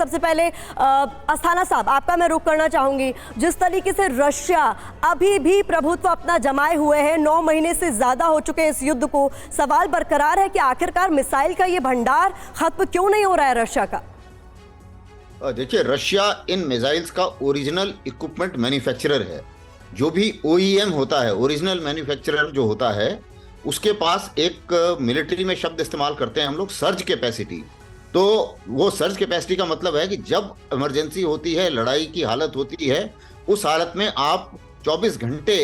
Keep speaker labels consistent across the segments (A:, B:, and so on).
A: सबसे पहले अस्थाना साहब, आपका मैं रुख करना चाहूंगी। जिस तरीके से रशिया अभी भी प्रभुत्व अपना जमाए हुए है, 9 महीने से ज्यादा हो चुके हैं इस युद्ध को, सवाल बरकरार है कि आखिरकार मिसाइल का ये भंडार खत्म क्यों नहीं हो रहा है रशिया का?
B: देखिए, रशिया इन मिसाइल्स का ओरिजिनल इक्विपमेंट मैन्युफैक्चरर है। जो भी OEM होता है, ओरिजिनल मैन्युफैक्चरर जो होता है, उसके पास एक मिलिट्री में शब्द इस्तेमाल करते हैं हम लोग, सर्ज कैपेसिटी। तो वो सर्ज कैपेसिटी का मतलब है कि जब इमरजेंसी होती है, लड़ाई की हालत होती है, उस हालत में आप 24 घंटे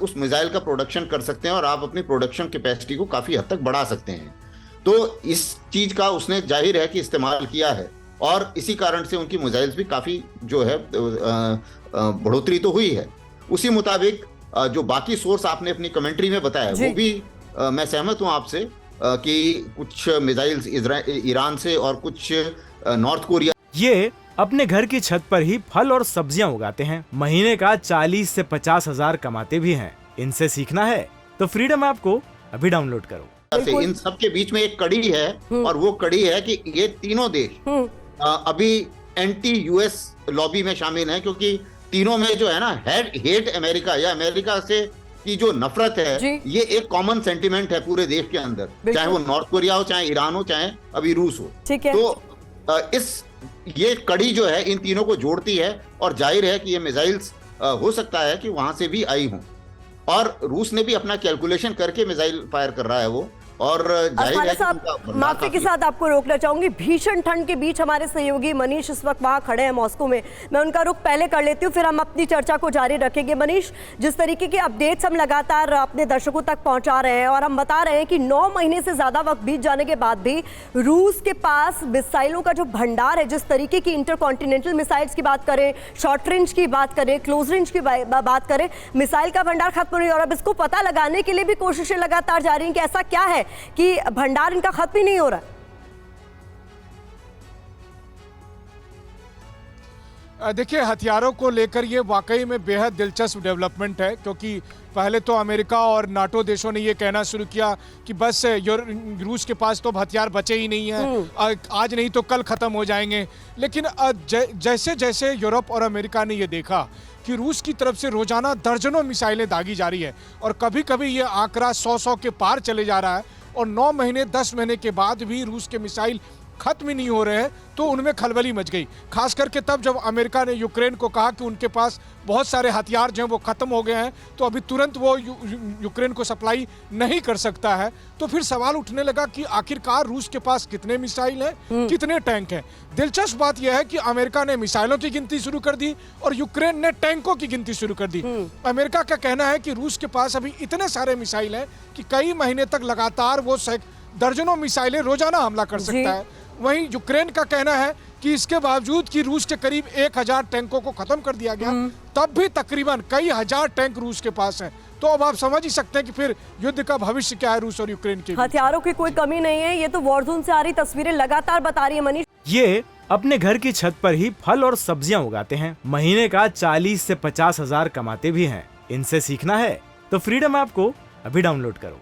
B: उस मिसाइल का प्रोडक्शन कर सकते हैं और आप अपनी प्रोडक्शन कैपेसिटी को काफ़ी हद तक बढ़ा सकते हैं। तो इस चीज़ का उसने जाहिर है कि इस्तेमाल किया है और इसी कारण से उनकी मिसाइल्स भी काफ़ी जो है बढ़ोतरी तो हुई है। उसी मुताबिक जो बाकी सोर्स आपने अपनी कमेंट्री में बताया, वो भी मैं सहमत हूं आपसे कि कुछ मिसाइल्स ईरान से और कुछ नॉर्थ कोरिया।
C: ये अपने घर की छत पर ही फल और सब्जियां उगाते हैं, महीने का 40 से 50 हजार कमाते भी हैं। इनसे सीखना है तो फ्रीडम ऐप को अभी डाउनलोड करो।
B: इन सब के बीच में एक कड़ी है और वो कड़ी है कि ये तीनों देश अभी एंटी US लॉबी में शामिल हैं, क्योंकि तीनों में जो है ना, हेट अमेरिका या अमेरिका से की जो नफरत है, ये एक कॉमन सेंटिमेंट है पूरे देश के अंदर, चाहे वो नॉर्थ कोरिया हो, चाहे ईरान हो, चाहे अभी रूस हो। तो ये कड़ी जो है इन तीनों को जोड़ती है और जाहिर है कि ये मिसाइल्स हो सकता है कि वहां से भी आई हों, और रूस ने भी अपना कैलकुलेशन करके मिसाइल फायर कर रहा है वो। और
A: माफी के साथ आपको रोकना चाहूंगी, भीषण ठंड के बीच हमारे सहयोगी मनीष इस वक्त वहां खड़े हैं मॉस्को में। मैं उनका रुख पहले कर लेती हूं, फिर हम अपनी चर्चा को जारी रखेंगे। मनीष, जिस तरीके के अपडेट्स हम लगातार अपने दर्शकों तक पहुंचा रहे हैं और हम बता रहे हैं कि 9 महीने से ज्यादा वक्त बीत जाने के बाद भी रूस के पास मिसाइलों का जो भंडार है, जिस तरीके की इंटरकॉन्टिनेंटल मिसाइल्स की बात करें, शॉर्ट रेंज की बात करें, क्लोज रेंज की बात करें, मिसाइल का भंडार खत्म नहीं हो रहा। अब इसको पता लगाने के लिए भी कोशिशें लगातार जारी हैं कि ऐसा क्या है कि भंडार इनका खत्म ही नहीं हो रहा।
D: देखिए, हथियारों को लेकर ये वाकई में बेहद दिलचस्प डेवलपमेंट है, क्योंकि पहले तो अमेरिका और नाटो देशों ने ये कहना शुरू किया कि बस रूस के पास तो हथियार बचे ही नहीं हैं, आज नहीं तो कल ख़त्म हो जाएंगे। लेकिन जैसे जैसे यूरोप और अमेरिका ने ये देखा कि रूस की तरफ से रोजाना दर्जनों मिसाइलें दागी जा रही है और कभी कभी ये आंकड़ा 100 के पार चले जा रहा है, और 9 महीने 10 महीने के बाद भी रूस के मिसाइल खत्म ही नहीं हो रहे हैं, तो उनमें खलबली मच गई। खास करके तब जब अमेरिका ने यूक्रेन को कहा कि उनके पास बहुत सारे हथियार जो हैं वो खत्म हो गए हैं, तो अभी तुरंत वो यूक्रेन को सप्लाई नहीं कर सकता है। तो फिर सवाल उठने लगा कि आखिरकार रूस के पास कितने मिसाइल हैं, कितने टैंक हैं। दिलचस्प बात यह है कि अमेरिका ने मिसाइलों की गिनती शुरू कर दी और यूक्रेन ने टैंकों की गिनती शुरू कर दी। अमेरिका का कहना है कि रूस के पास अभी इतने सारे मिसाइल हैं कि कई महीने तक लगातार वो दर्जनों मिसाइलें रोजाना हमला कर सकता है। वहीं यूक्रेन का कहना है कि इसके बावजूद कि रूस के करीब 1000 टैंकों को खत्म कर दिया गया, तब भी तकरीबन कई हजार टैंक रूस के पास हैं। तो अब आप समझ ही सकते हैं कि फिर युद्ध का भविष्य क्या है रूस और यूक्रेन के।
A: हथियारों की कोई कमी नहीं है, ये तो वॉरजोन से आ रही तस्वीरें लगातार बता रही है। मनीष,
C: ये अपने घर की छत पर ही फल और सब्जियां उगाते हैं, महीने का 40 से 50 हजार कमाते भी हैं। इनसे सीखना है तो फ्रीडम ऐप को अभी डाउनलोड करो।